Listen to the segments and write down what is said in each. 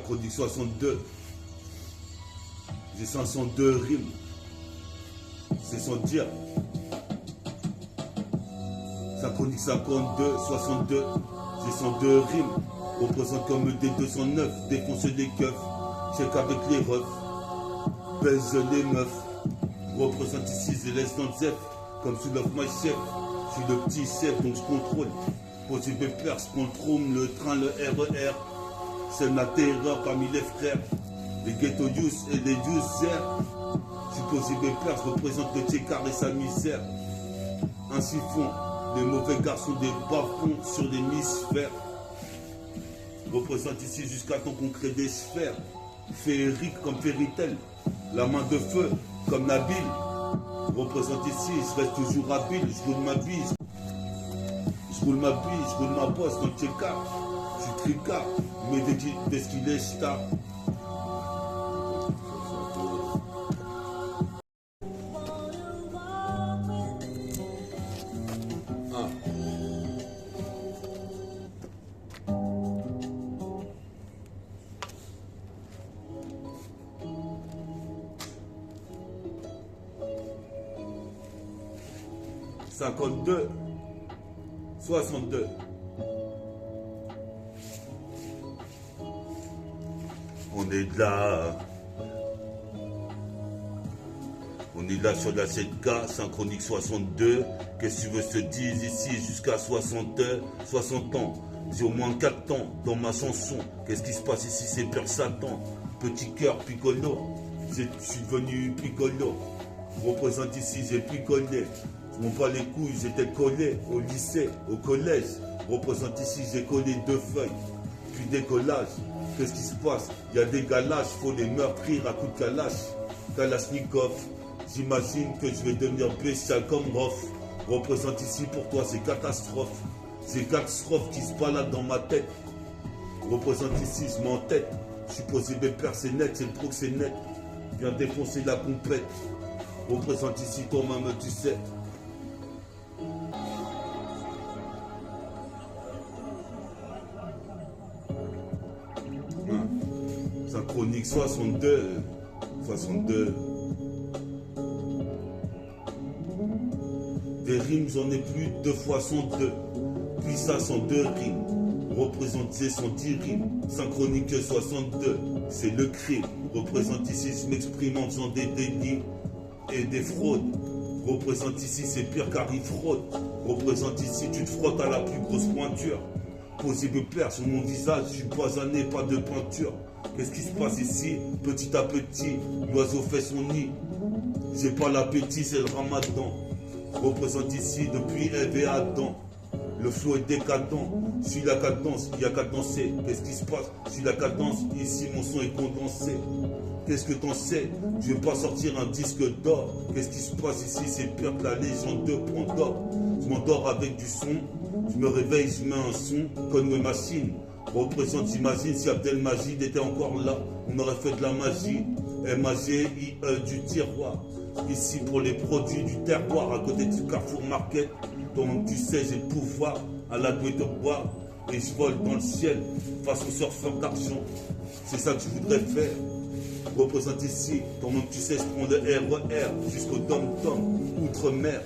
Synchronique 62. J'ai 502 rimes. C'est sans dire. Synchronique 52, 62. J'ai 102 rimes. Représente comme D209. Défonce des keufs. Check avec les refs. Baise les meufs. Représente ici, je laisse dans le zef. Comme sous l'off my chef. Je suis le petit chef, donc je contrôle. Posé pépère, je contrôle le train, le RER. C'est ma terreur parmi les frères. Les ghetto youth et les users. Je suis posé pépère, je représente le tchécar et sa misère. Ainsi font les mauvais garçons des bas-fonds sur l'hémisphère. Représente ici jusqu'à temps qu'on crée des sphères. Féerique comme Fairytale. La main de feu comme Nabil. Représente ici, je reste toujours habile, je roule ma bise. Je roule ma bise, je roule ma bosse dans le tchéka. Je suis tricard, mais dès qu'il est star. « 52, 62. On est là. On est là sur la 7K, Synchronique 62. Qu'est-ce que tu veux se dire ici jusqu'à 60 ans. J'ai au moins 4 ans dans ma chanson. Qu'est-ce qui se passe ici? C'est Père Satan. Petit cœur piccolo. Je suis devenu piccolo. Représente ici, j'ai picolé. Je m'en bats les couilles, j'étais collé au lycée, au collège. Représente ici, j'ai collé 2 feuilles. Puis décollage. Qu'est-ce qui se passe? Il y a des galaches, faut les meurtrir à coups de kalash. Kalachnikov. J'imagine que je vais devenir bestial comme Rof. Représente ici, pour toi, c'est catastrophe. C'est catastrophe qui se baladent dans ma tête. Représente ici, je m'entête. Je suis posé mes pères, c'est net, c'est le proxénète. Viens défoncer la compète. Représente ici, toi-même, tu sais. Synchronique 62. 62. Des rimes, j'en ai plus 2 fois 102. Puis ça, 102 rimes. Représenter 110 rimes. Synchronique 62. C'est le crime. Représente ici, je m'exprime en faisant des délits et des fraudes. Représente ici, c'est pire car il fraude. Représente ici, tu te frottes à la plus grosse pointure. Posé de père sur mon visage, je suis poisonné, pas de peinture. Qu'est-ce qui se passe ici? Petit à petit, l'oiseau fait son nid. J'ai pas l'appétit, c'est le ramadan. Représente ici depuis Ève et Adam. Le flow est décadent. Je suis la cadence, il y a qu'à danser. Qu'est-ce qui se passe? Je suis la cadence, ici mon son est condensé. Qu'est-ce que t'en sais? Je vais pas sortir un disque d'or. Qu'est-ce qui se passe ici? C'est pire que la légende de Pandore. Je m'endors avec du son. Je me réveille, je mets un son comme une machine. Représente, j'imagine, si Abdelmajid était encore là, on aurait fait de la magie. M-A-G-I-E du tiroir. Ici pour les produits du terroir, à côté du Carrefour Market. Donc tu sais, j'ai le pouvoir à la douée de bois. Et je vole dans le ciel, façon surfeur d'argent. C'est ça que je voudrais faire. Représente ici, toi-même tu sais, je prends le RER jusqu'au dom-tom, outre-mer.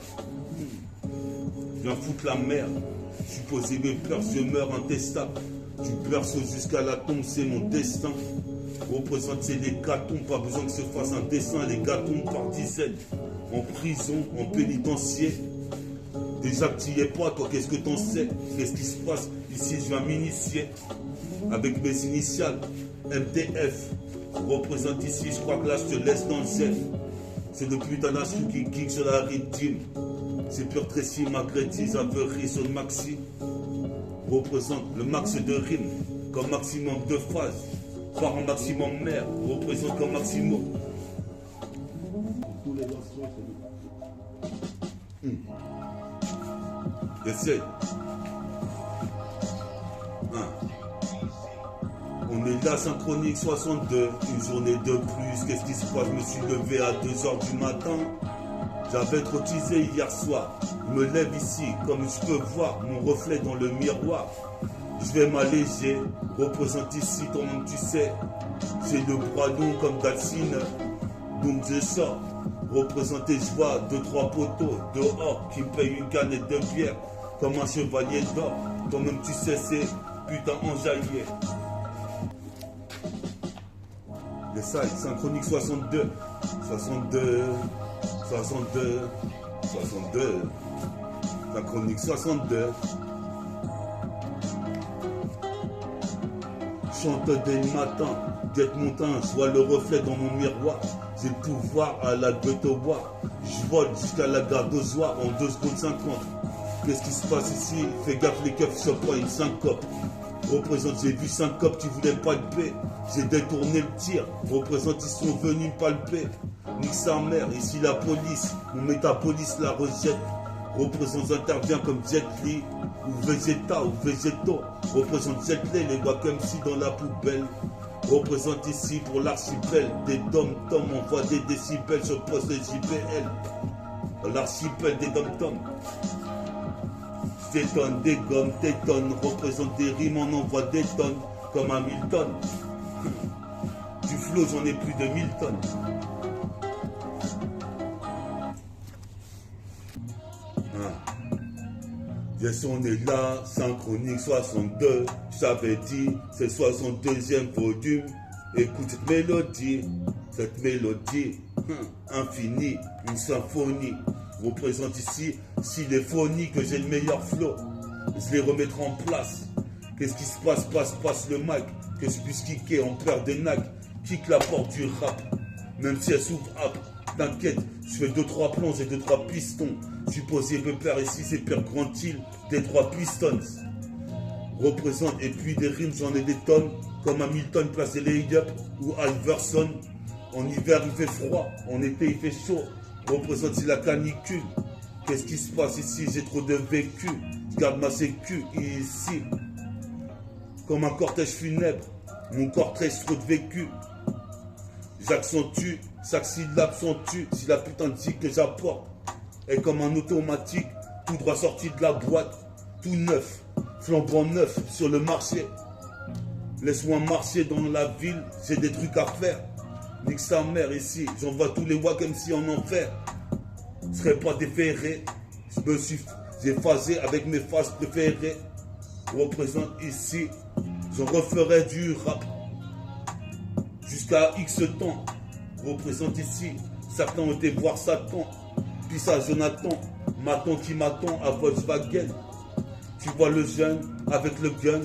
Viens foutre la merde. Je suis posé mes peurs, je meurs intestable. Du berceau jusqu'à la tombe, c'est mon destin. Représente, c'est les gâtons, pas besoin que se fasse un dessin. Les gâtons par dizaines, en prison, en pénitencier. Déjà que tu y es pas, toi, qu'est-ce que t'en sais? Qu'est-ce qui se passe? Ici, je viens m'initier avec mes initiales, MTF. Représente ici, je crois que là, je te laisse dans le chef. C'est le putain d'instru qui kick sur la rythme. C'est pur Tracy, Magretti, Zavery sur le maxi. Représente le max de rimes, comme maximum de phases. Par un maximum mère, représente comme maximum. Essaye. On est là, Synchronique 62, une journée de plus. Qu'est-ce qui se passe? Je me suis levé à 2h du matin. J'avais trottisé hier soir. Je me lève ici, comme je peux voir mon reflet dans le miroir. je vais m'alléger. Représente ici, toi-même tu sais. J'ai le bras long comme Dalsine, donc je sors. Représenter, je vois 2-3 poteaux dehors qui me payent une canette de bière comme un chevalier d'or. Toi-même tu sais, c'est putain enjaillé. Les salles, synchronique 62. 62. 62. 62. Synchronique 62. Chante dès le matin, guette mon teint, je vois le reflet dans mon miroir. J'ai le pouvoir à la gueule au bois. Je vole jusqu'à la gare d'Ozoir en 2 secondes 50. Qu'est-ce qui se passe ici? Fais gaffe, les keufs sur pas une syncope. Représente, j'ai vu 5 copes qui voulaient palper. J'ai détourné le tir. Représente, ils sont venus me palper. Nique sa mère, ici la police. Mon métapolice la rejette. Représente, intervient comme Jet Li. Ou Vegeta ou Végéto. Représente Jet Li, les voit comme si dans la poubelle. Représente ici pour l'archipel. Des dom-toms, on voit des décibels. Je pose les JPL. Dans l'archipel des dom-toms. T'étonnes, des gommes, t'étonnes, représente des rimes, on envoie des tonnes, comme un 1000 tonnes. Du flot, j'en ai plus de 1000 tonnes. Yes, on est là, synchronique 62. J'avais dit, c'est le 62e volume. Écoute cette mélodie infinie, une symphonie. Représente ici, s'il est phonique, que j'ai le meilleur flow, je les remettrai en place. Qu'est-ce qui se passe? Passe le mic, que je puisse kicker, on perd des nags. Kick la porte du rap, même si elle s'ouvre up. T'inquiète, je fais 2-3 plans, j'ai 2-3 pistons. Supposé peur ici, c'est Père Grand-Île, des 3 pistons. Représente, et puis des rimes, j'en ai des tonnes, comme Hamilton, place des lay-up, ou Iverson. En hiver, il fait froid, en été, il fait chaud. Représente si la canicule. Qu'est-ce qui se passe ici? J'ai trop de vécu. Je garde ma sécu ici. Comme un cortège funèbre. Mon cortège trop de vécu. J'accentue. Chaque syllabe s'entue. Si la putain de zik que j'apporte est comme un automatique. Tout droit sorti de la boîte. Tout neuf. Flambant neuf sur le marché. Laisse-moi marcher dans la ville. J'ai des trucs à faire. Nique sa mère ici, j'envoie tous les wack MC en enfer. Je serais pas déféré, j'ai phasé avec mes phases préférées. Représente ici, j'en referai du rap jusqu'à X temps. Représente ici, certains ont été voir Satan, puis ça Jonathan, m'attend qui m'attend à Volkswagen. Tu vois le jeune avec le gun,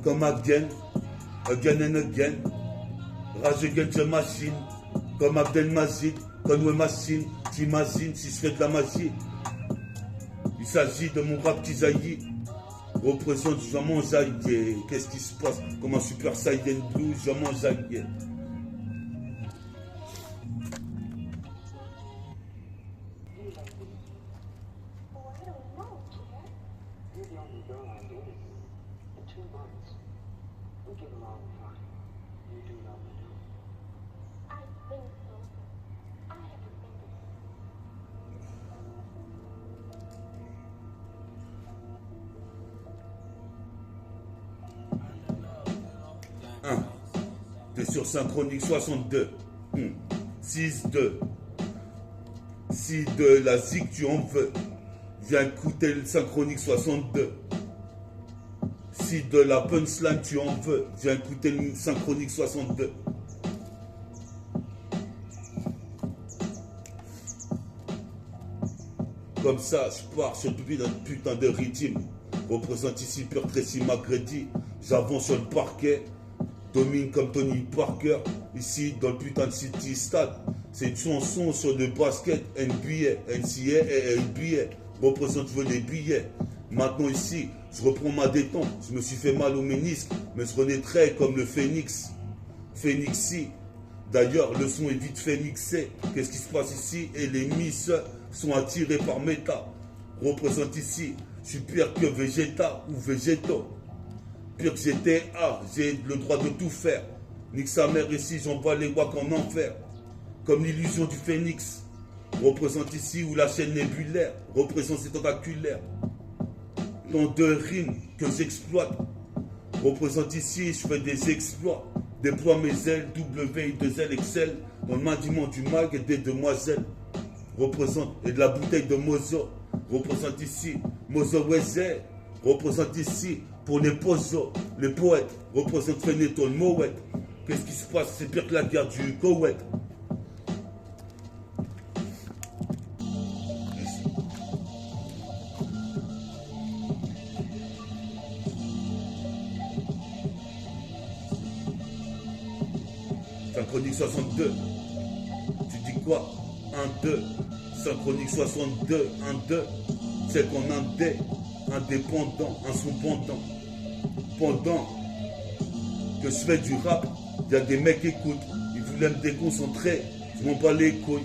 comme again and again. Rage against the machine, comme Abdel Mazid, Conway Machine, t'imagines si je fais de la magie. Il s'agit de mon rap qui jaillit, représente, je mange aïe. Qu'est-ce qui se passe? Comme un super Saiyan Blue, je mange aïe. T'es sur synchronique 62. 6-2. Si de la zik tu en veux, viens écouter le synchronique 62. Si de la punchline tu en veux, viens écouter le synchronique 62. Comme ça, je pars sur le putain de rythme. Représente ici Pure Tracy McGrady. J'avance sur le parquet. Domine comme Tony Parker. Ici, dans le putain de City Stade. C'est une chanson sur le basket NBA, NCA et NBA. Représente, je veux les billets. Maintenant ici, je reprends ma détente. Je me suis fait mal au ménisque, mais je renaîtrai comme le phénix. Phénixi. D'ailleurs, le son est vite phénixé. Qu'est-ce qui se passe ici? Et les miss sont attirés par méta. Représente ici, je suis pire que Vegeta ou Végéto. Pire que GTA, j'ai le droit de tout faire. Nique sa mère ici, j'envoie les wack en enfer. Comme l'illusion du phénix. Représente ici où la chaîne nébulaire représente ses tentaculaires. Tant de rimes que j'exploite. Représente ici, je fais des exploits. Déploie mes ailes, W2L Excel, dans le maniement du mag et des demoiselles. Représente, et de la bouteille de Mozo. Représente ici, Mozo Wezer. Représente ici, pour les pozos, les poètes. Représente Feneton Moet. Qu'est-ce qui se passe? C'est pire que la guerre du Koweït. Synchronique 62. Tu dis quoi? 1, 2. Synchronique 62. 1, 2. C'est qu'on a un dé. Indépendant. Un son pendant. Pendant que je fais du rap, il y a des mecs qui écoutent. Ils voulaient me déconcentrer. Je m'en bats les couilles.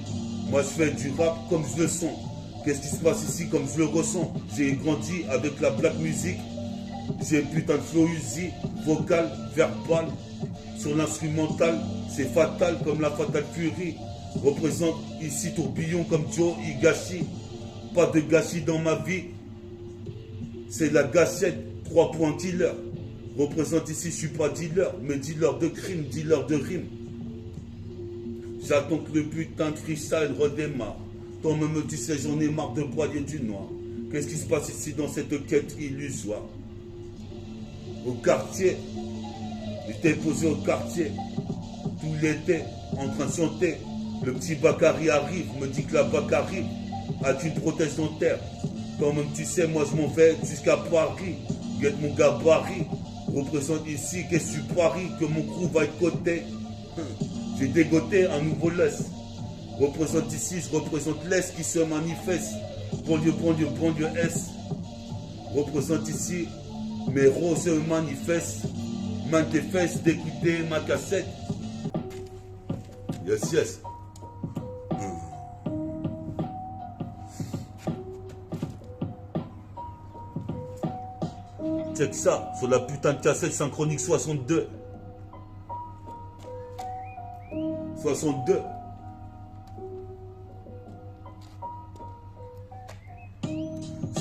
Moi je fais du rap comme je le sens. Qu'est-ce qui se passe ici comme je le ressens? J'ai grandi avec la black music. J'ai putain de flow Uzi, vocal, verbal. Sur l'instrumental, c'est fatal comme la Fatal Fury. Représente ici tourbillon comme Joe Higashi. Pas de gâchis dans ma vie. C'est la gâchette, 3 points dealer. Représente ici, je suis pas dealer, mais dealer de crime, dealer de rime. J'attends que le putain de freestyle redémarre. Toi-même tu sais, j'en ai marre de broyer du noir. Qu'est-ce qui se passe ici dans cette quête illusoire? Au quartier, j'étais posé au quartier, tout l'été, en train de chanter. Le petit Bakary arrive, me dit que la Bakary a une prothèse dentaire. Toi-même tu sais, moi je m'en vais jusqu'à Paris. Guette mon gabarit. Représente ici, qu'est-ce que tu paries que mon crew va être coté. J'ai dégoté un nouveau laisse. Représente ici, je représente l'Est qui se manifeste. Banlieue, banlieue, banlieue S. Représente ici, mes roses se manifestent. Main tes fesses d'écouter ma cassette. Yes, yes. Check ça, sur la putain de cassette synchronique 62. 62.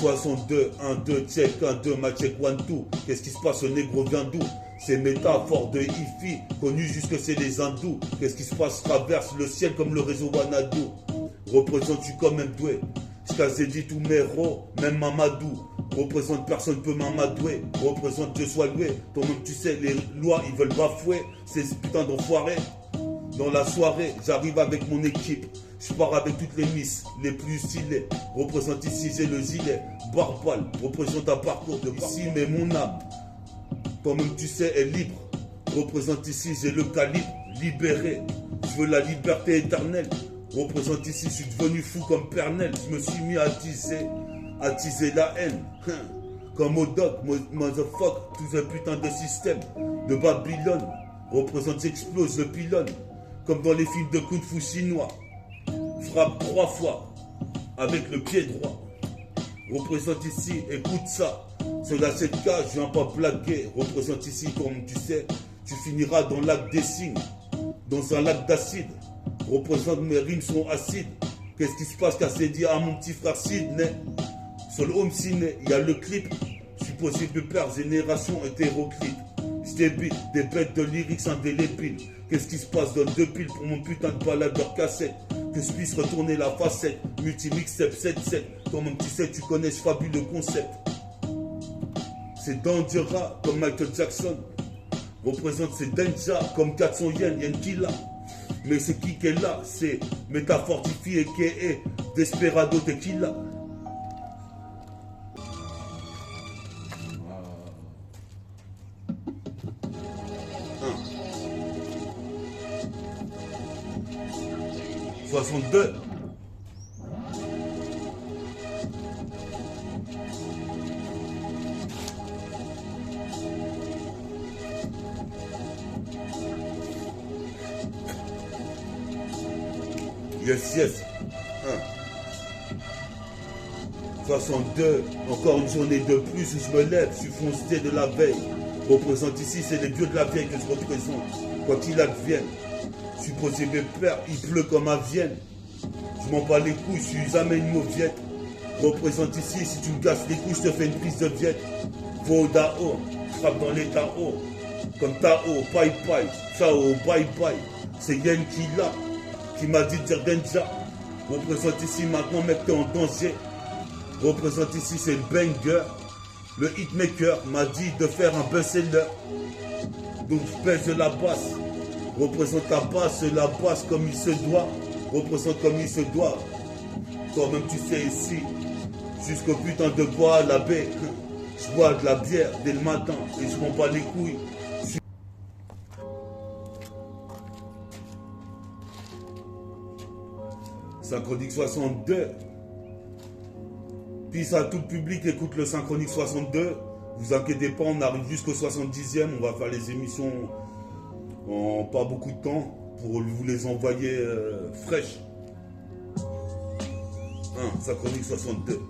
« 62, 1, 2, check, 1, 2, ma check, 1, 2. Qu'est-ce qui se passe, ce négro vient d'où? C'est métaphore de Ifi, connu jusque c'est les hindous. Qu'est-ce qui se passe, traverse le ciel comme le réseau Wanadu. Représente-tu comme même doué? J'casais dit tout méro, même Mamadou. Représente personne peut m'amadouer. Représente Dieu soit loué. Toi-même tu sais, les lois ils veulent bafouer. Ces putains d'enfoirés. Dans la soirée, j'arrive avec mon équipe. Je pars avec toutes les miss, les plus stylées. Représente ici, j'ai le gilet. Barbal, représente un parcours de ici, mais mon âme, toi-même tu sais, est libre. Représente ici, j'ai le calibre, libéré. Je veux la liberté éternelle. Représente ici, je suis devenu fou comme Pernel. Je me suis mis à attiser la haine. Comme au dog, motherfuck, tout ce putain de système de Babylone. Représente, j'explose le pylône. Comme dans les films de Kung Fu chinois. Frappe 3 fois avec le pied droit. Représente ici, écoute ça. Sur la 7K, je viens pas blaguer. Représente ici, comme tu sais, tu finiras dans le lac des signes, dans un lac d'acide. Représente, mes rimes sont acides. Qu'est-ce qui se passe qu'à s'est dit à mon petit frère Sidney? Sur le home ciné, il y a le clip. Supposé de père, génération hétéroclite. Je débite des bêtes de lyrics indélébiles. Qu'est-ce qui se passe? Donne 2 piles pour mon putain de baladeur cassette. Que je puisse retourner la facette. Multi-mixtape 7-7. Toi-même tu sais, tu connais ce fabuleux concept. C'est Dangerous comme Michael Jackson. Représente c'est Denja comme 400 yens, yen qui là. Mais c'est qui est là? C'est Métafortifié qui est Desperado Tequila. Un. 62. Yes, yes. 62. Encore une journée de plus où je me lève. Je suis foncé de la veille. Représente ici, c'est les dieux de la vieille que je représente. Quoi qu'il advienne. Supposé mes pères, il pleut comme à Vienne. Je m'en bats les couilles, je suis jamais une mauviette. Représente ici, si tu me casses les couilles, je te fais une prise de viette. Vodao. frappe dans les Tao. Comme Tao, Pai Pai, Ciao, Bye Bye. C'est Yen qui m'a dit de dire Denja. Représente ici maintenant, mec, t'es en danger. Représente ici, c'est le banger. Le hitmaker m'a dit de faire un best-seller. Donc je pèse la basse. Représente la basse comme il se doit. Représente comme il se doit. Toi-même tu sais ici, jusqu'au putain de bois à la baie. Je bois de la bière dès le matin et je m'en bats les couilles. Synchronique 62. Peace à tout le public, écoute le Synchronique 62. Vous inquiétez pas, on arrive jusqu'au 70e. On va faire les émissions en pas beaucoup de temps pour vous les envoyer fraîches. Synchronique 62.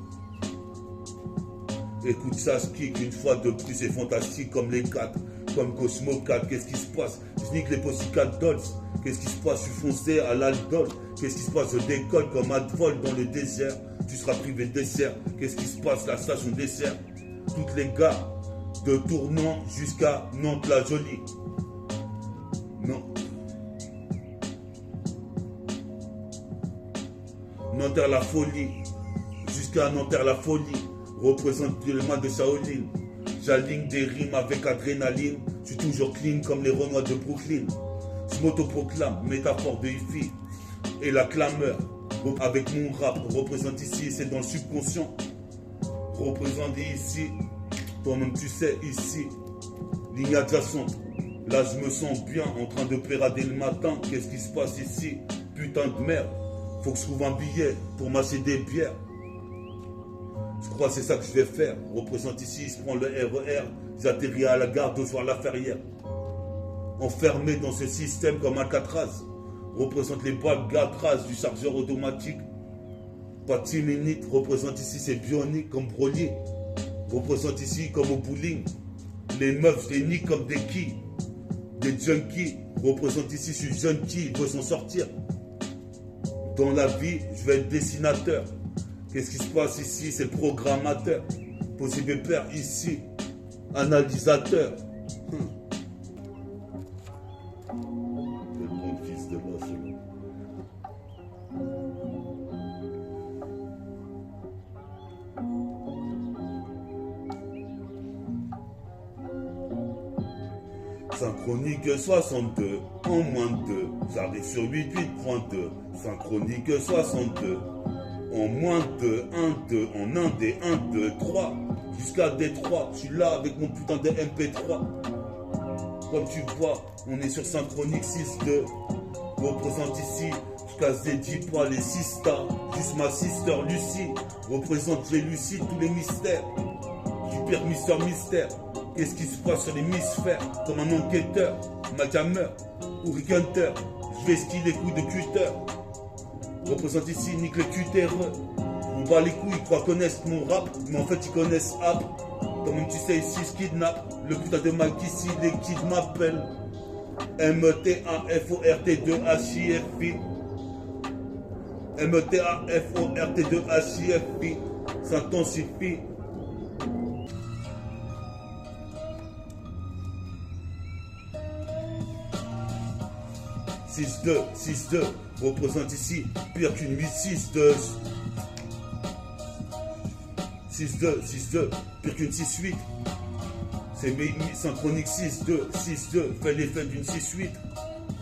Écoute ça, ce kick une fois de plus, c'est fantastique comme les 4, comme Cosmo 4. Qu'est-ce qui se passe? Je nique les Pussycat Dolls. Qu'est-ce qui se passe? Je suis foncé à l'aldol. Qu'est-ce qui se passe? Je décolle comme un vol dans le désert. Tu seras privé de dessert. Qu'est-ce qui se passe? La station dessert. Toutes les gares de Tournant jusqu'à Nantes-la-Jolie. Non. Nanterre-la-Folie. Jusqu'à Nanterre-la-Folie. Représente le mois de Shaolin. J'aligne des rimes avec adrénaline. Je suis toujours clean comme les Renois de Brooklyn. Je m'autoproclame, métaphore de Ifi. Et la clameur, avec mon rap, représente ici, c'est dans le subconscient. Représente ici, toi-même tu sais, ici, ligne adjacente. Là je me sens bien en train de pérader le matin. Qu'est-ce qui se passe ici? Putain de merde. Faut que je trouve un billet pour m'acheter des bières. Je crois que c'est ça que je vais faire. Représente ici, je prends le RER, j'atterris à la gare d'Ozoir-la-Ferrière. Enfermé dans ce système comme Alcatraz. Représente les balles Gatraz du chargeur automatique. Pas de 6 minutes. Représente ici, c'est bionique comme Broly. Représente ici comme au bowling. Les meufs, je les nique comme des quilles. Des junkies. Représente ici, je suis junkie, il veut s'en sortir. Dans la vie, je vais être dessinateur. Qu'est-ce qui se passe ici? C'est le programmateur. Possible père ici. Analysateur. Le bon fils de l'os. Synchronique 62, en moins de 2. J'arrive sur 88.2. Synchronique 62. En moins de 1, 2, en 1, D, 1, 2, 3, jusqu'à D3, je suis là avec mon putain de MP3. Comme tu vois, on est sur Synchronique 6-2. Représente ici, jusqu'à Z10 pas les 6 stars. Juste ma sister Lucie, représente les lucides, tous les mystères. Super Mister Mystère, qu'est-ce qui se passe sur l'hémisphère? Comme un enquêteur, Machammer ou Rick Hunter, je vais skier les coups de cutter. Représente ici, nique le QTRE. On bat les couilles, ils croient connaissent mon rap, mais en fait ils connaissent app. Toi-même tu sais ici, je kidnappe. Le putain de Mike ici, les kids m'appellent. M-E-T-A-F-O-R-T-2-H-I-F-I. M-E-T-A-F-O-R-T-2-H-I-F-I. S'intensifie. « 6-2, 6-2, représente ici, pire qu'une 8-6-2. 6-2, 6-2, pire qu'une 6-8. C'est mes synchronique 6-2, 6-2, fait l'effet d'une 6-8.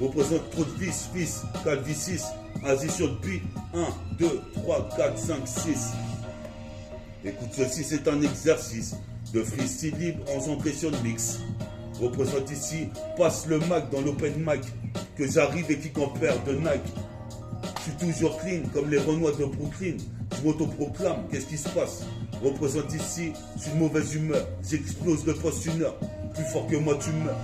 Représente trop de vis, fils, 4 v 6, Asie sur le beat, 1, 2, 3, 4, 5, 6. Écoute, ceci c'est un exercice de freestyle libre en centré sur le mix. Représente ici, passe le Mac dans l'open mic, que j'arrive et qui en perd de Nike. Je suis toujours clean comme les Renois de Brooklyn. Je m'autoproclame, qu'est-ce qui se passe? Représente ici, je suis de mauvaise humeur. J'explose le poste une heure. Plus fort que moi, tu meurs.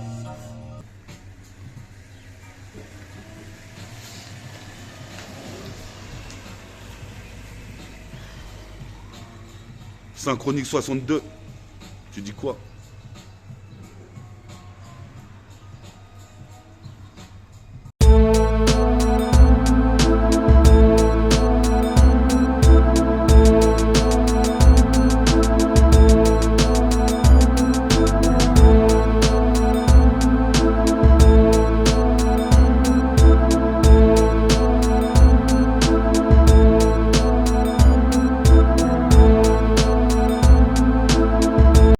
Synchronique 62. Tu dis quoi?